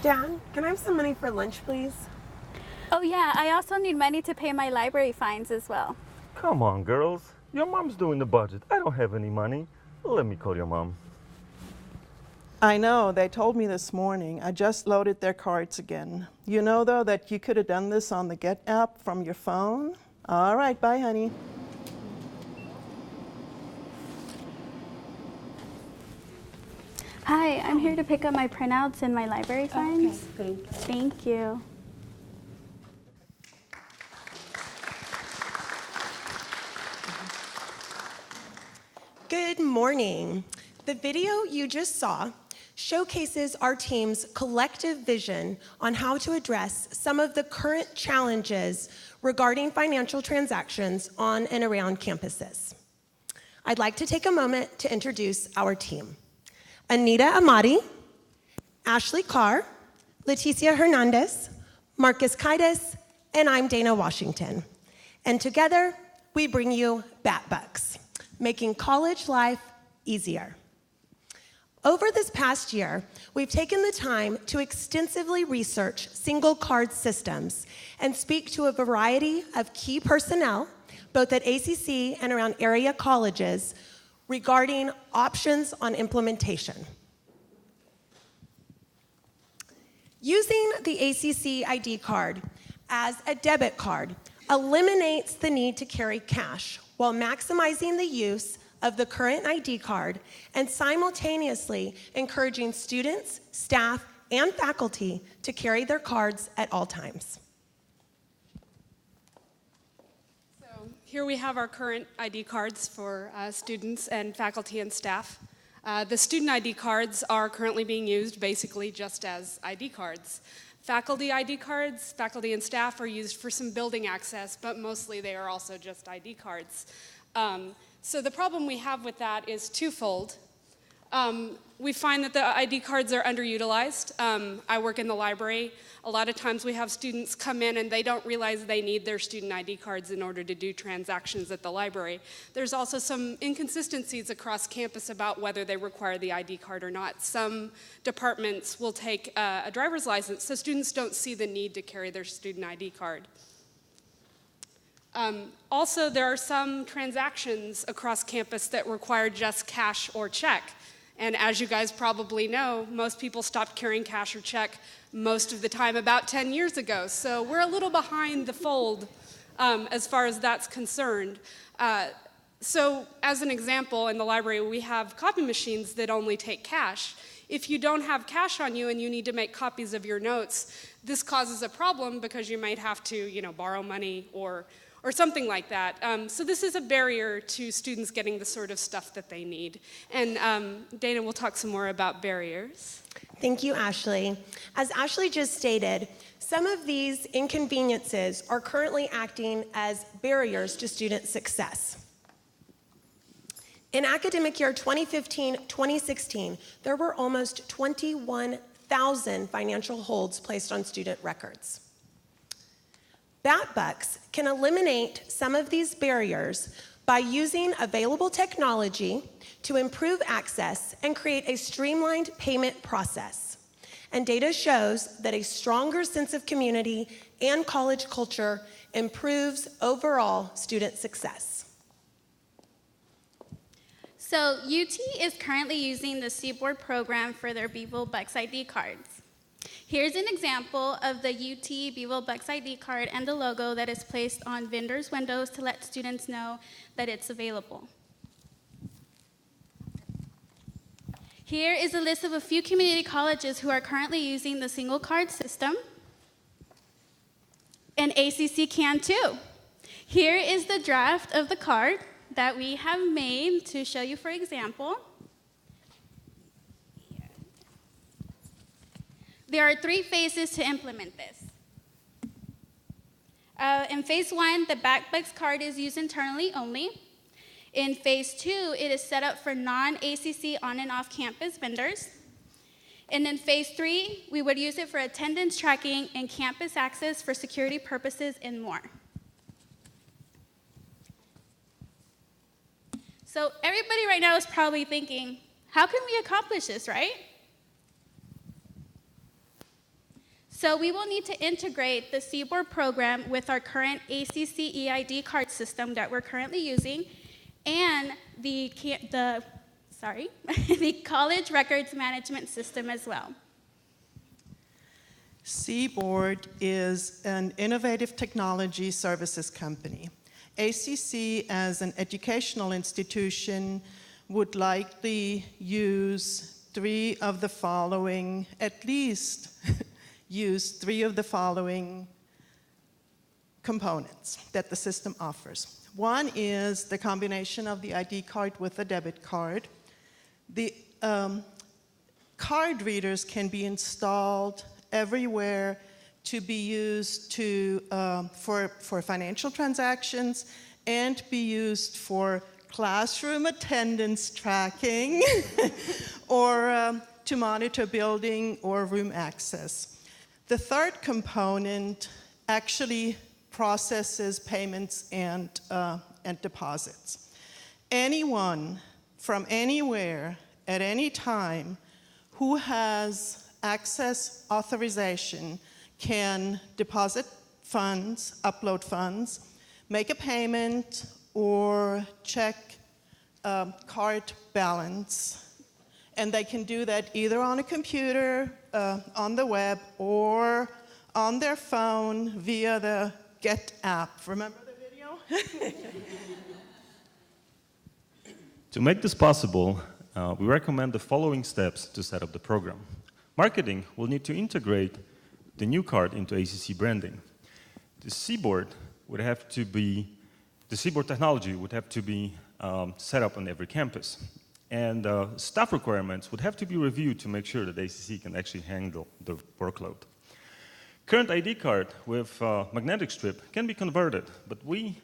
Dad, can I have some money for lunch, please? Oh yeah, I also need money to pay my library fines as well. Come on, girls. Your mom's doing the budget. I don't have any money. Let me call your mom. I know, they told me this morning. I just loaded their cards again. You know, though, that you could have done this on the Get app from your phone? All right, bye, honey. Hi, I'm here to pick up my printouts and my library fines. Okay, Thank you. Good morning. The video you just saw showcases our team's collective vision on how to address some of the current challenges regarding financial transactions on and around campuses. I'd like to take a moment to introduce our team. Anita Amati, Ashley Carr, Leticia Hernandez, Marcus Kaitis, and I'm Dana Washington. And together, we bring you BatBucks, making college life easier. Over this past year, we've taken the time to extensively research single card systems and speak to a variety of key personnel, both at ACC and around area colleges, regarding options on implementation. Using the ACC ID card as a debit card eliminates the need to carry cash while maximizing the use of the current ID card and simultaneously encouraging students, staff, and faculty to carry their cards at all times. Here we have our current ID cards for students and faculty and staff. The student ID cards are currently being used basically just as ID cards. Faculty ID cards, faculty and staff are used for some building access, but mostly they are also just ID cards. So the problem we have with that is twofold. We find that the ID cards are underutilized. I work in the library. A lot of times we have students come in and they don't realize they need their student ID cards in order to do transactions at the library. There's also some inconsistencies across campus about whether they require the ID card or not. Some departments will take a driver's license, so students don't see the need to carry their student ID card. Also, there are some transactions across campus that require just cash or check. And as you guys probably know, most people stopped carrying cash or check most of the time about 10 years ago. So we're a little behind the fold as far as that's concerned. So as an example, in the library, we have copy machines that only take cash. If you don't have cash on you and you need to make copies of your notes, this causes a problem because you might have to, borrow money or something like that. So this is a barrier to students getting the sort of stuff that they need. And Dana will talk some more about barriers. Thank you, Ashley. As Ashley just stated, some of these inconveniences are currently acting as barriers to student success. In academic year 2015-2016, there were almost 21,000 financial holds placed on student records. BatBucks can eliminate some of these barriers by using available technology to improve access and create a streamlined payment process. And data shows that a stronger sense of community and college culture improves overall student success. So UT is currently using the Seaboard program for their Beeville Bucks ID cards. Here's an example of the UT Beeville Bucks ID card and the logo that is placed on vendors' windows to let students know that it's available. Here is a list of a few community colleges who are currently using the single card system, and ACC can too. Here is the draft of the card that we have made to show you for example. There are 3 phases to implement this. In phase 1, the BatBucks card is used internally only. In phase 2, it is set up for non-ACC on and off campus vendors. And in phase 3, we would use it for attendance tracking and campus access for security purposes and more. So everybody right now is probably thinking, how can we accomplish this, right? So we will need to integrate the CBORD program with our current ACC EID card system that we're currently using, and the college records management system as well. CBORD is an innovative technology services company. ACC, as an educational institution, would likely use at least use three of the following components that the system offers. One is the combination of the ID card with a debit card. The card readers can be installed everywhere to be used for financial transactions and be used for classroom attendance tracking or to monitor building or room access. The third component actually processes payments and deposits. Anyone from anywhere at any time who has access authorization can deposit funds, upload funds, make a payment, or check card balance. And they can do that either on a computer, on the web, or on their phone via the Get app. Remember the video? To make this possible, we recommend the following steps to set up the program. Marketing will need to integrate the new card into ACC branding. The CBORD technology would have to be set up on every campus. And staff requirements would have to be reviewed to make sure that ACC can actually handle the workload. Current ID card with magnetic strip can be converted, but we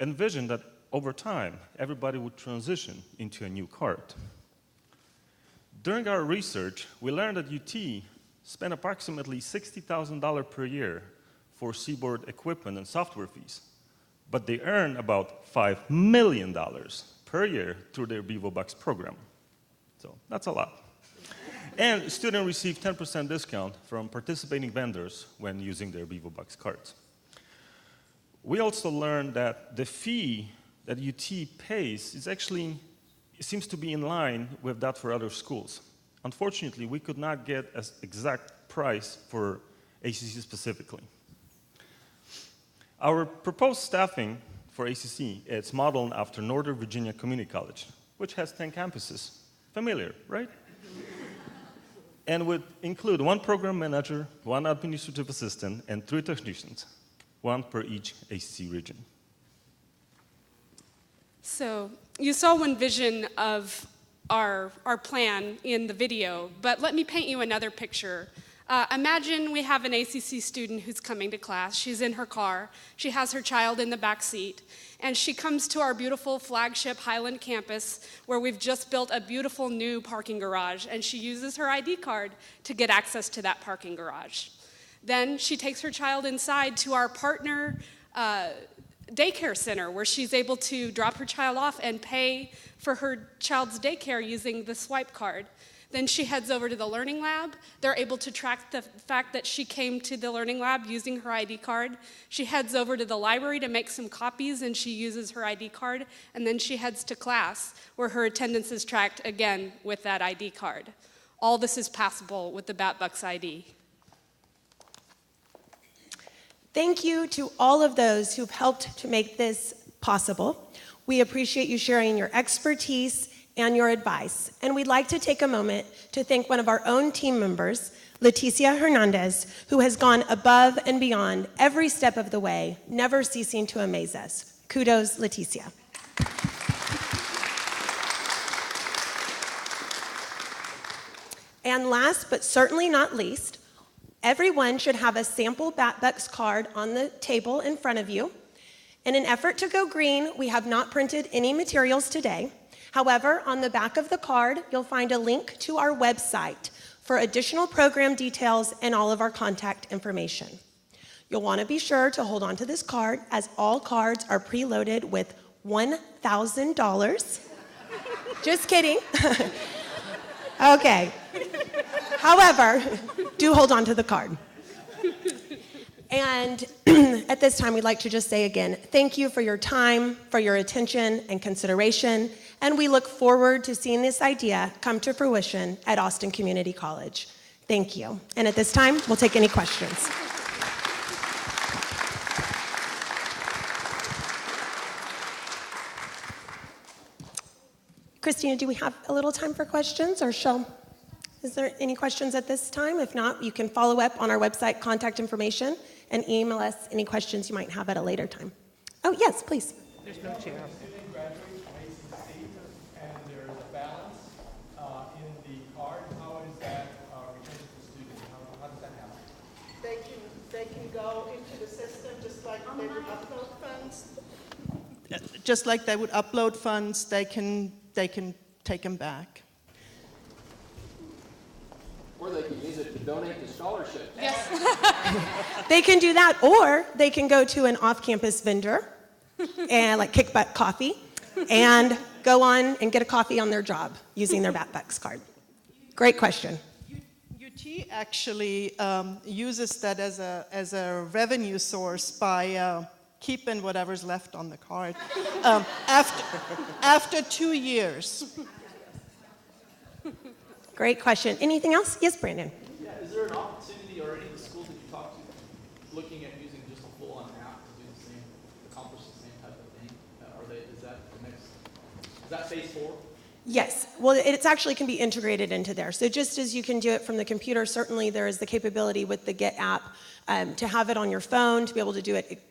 envision that over time, everybody would transition into a new card. During our research, we learned that UT spent approximately $60,000 per year for CBORD equipment and software fees, but they earn about $5 million per year through their VivoBucks program. So that's a lot. And students receive 10% discount from participating vendors when using their VivoBucks cards. We also learned that the fee that UT pays seems to be in line with that for other schools. Unfortunately, we could not get an exact price for ACC specifically. Our proposed staffing for ACC is modeled after Northern Virginia Community College, which has 10 campuses. Familiar, right? And would include one program manager, one administrative assistant, and 3 technicians, one per each ACC region. So you saw one vision of our plan in the video, but let me paint you another picture. Imagine we have an ACC student who's coming to class. She's in her car. She has her child in the back seat. And she comes to our beautiful flagship Highland campus where we've just built a beautiful new parking garage. And she uses her ID card to get access to that parking garage. Then she takes her child inside to our partner daycare center where she's able to drop her child off and pay for her child's daycare using the swipe card. Then she heads over to the Learning Lab. They're able to track the fact that she came to the Learning Lab using her ID card. She heads over to the library to make some copies, and she uses her ID card. And then she heads to class, where her attendance is tracked again with that ID card. All this is possible with the BatBucks ID. Thank you to all of those who've helped to make this possible. We appreciate you sharing your expertise and your advice. And we'd like to take a moment to thank one of our own team members, Leticia Hernandez, who has gone above and beyond every step of the way, never ceasing to amaze us. Kudos, Leticia. And last but certainly not least, everyone should have a sample BatBucks card on the table in front of you. In an effort to go green, we have not printed any materials today. However, on the back of the card, you'll find a link to our website for additional program details and all of our contact information. You'll want to be sure to hold on to this card, as all cards are preloaded with $1,000. Just kidding. Okay. However, do hold on to the card. And at this time, we'd like to just say again, thank you for your time, for your attention and consideration, and we look forward to seeing this idea come to fruition at Austin Community College. Thank you. And at this time, we'll take any questions. Christina, do we have a little time for questions, or is there any questions at this time? If not, you can follow up on our website contact information and email us any questions you might have at a later time. Oh, yes, please. There's no chair. Student graduates from ACC and there's a balance in the card. How is that returned to the student? How does that happen? They can go into the system just like they would upload funds. Just like they would upload funds, they can take them back. Or they can use it to donate to scholarships. Yes. They can do that, or they can go to an off-campus vendor and like Kick Butt Coffee and go on and get a coffee on their job using their Backpacks card. Great question. UT actually uses that as a revenue source by keeping whatever's left on the card after 2 years. Great question. Anything else? Yes, Brandon. Yeah, is there an opportunity or any of the schools that you talk to looking at using just a full-on app to do the same, accomplish the same type of thing? Is that the next, is that phase 4? Yes. Well, it's actually can be integrated into there. So just as you can do it from the computer, certainly there is the capability with the Get app to have it on your phone, to be able to do it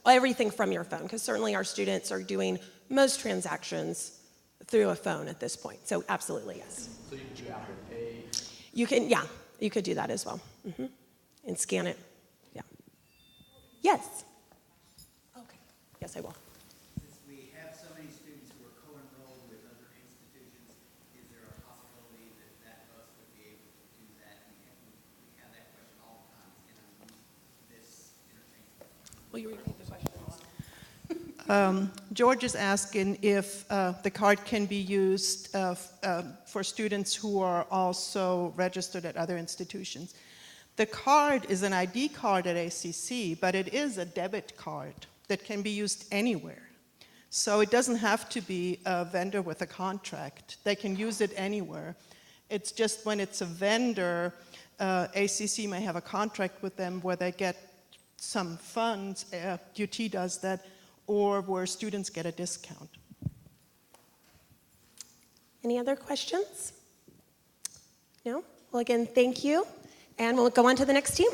everything from your phone, because certainly our students are doing most transactions through a phone at this point. So absolutely, yes. So you can do Apple Pay? You can, yeah, you could do that as well. And scan it. Yeah. Yes. Okay. Yes, I will. Since we have so many students who are co-enrolled with other institutions, is there a possibility that bus would be able to do that? We have that question all the time. Can I use this interchange? Will you repeat the question? George is asking if the card can be used for students who are also registered at other institutions. The card is an ID card at ACC, but it is a debit card that can be used anywhere. So it doesn't have to be a vendor with a contract. They can use it anywhere. It's just when it's a vendor, ACC may have a contract with them where they get some funds, UT does that, or where students get a discount. Any other questions? No? Well, again, thank you. And we'll go on to the next team.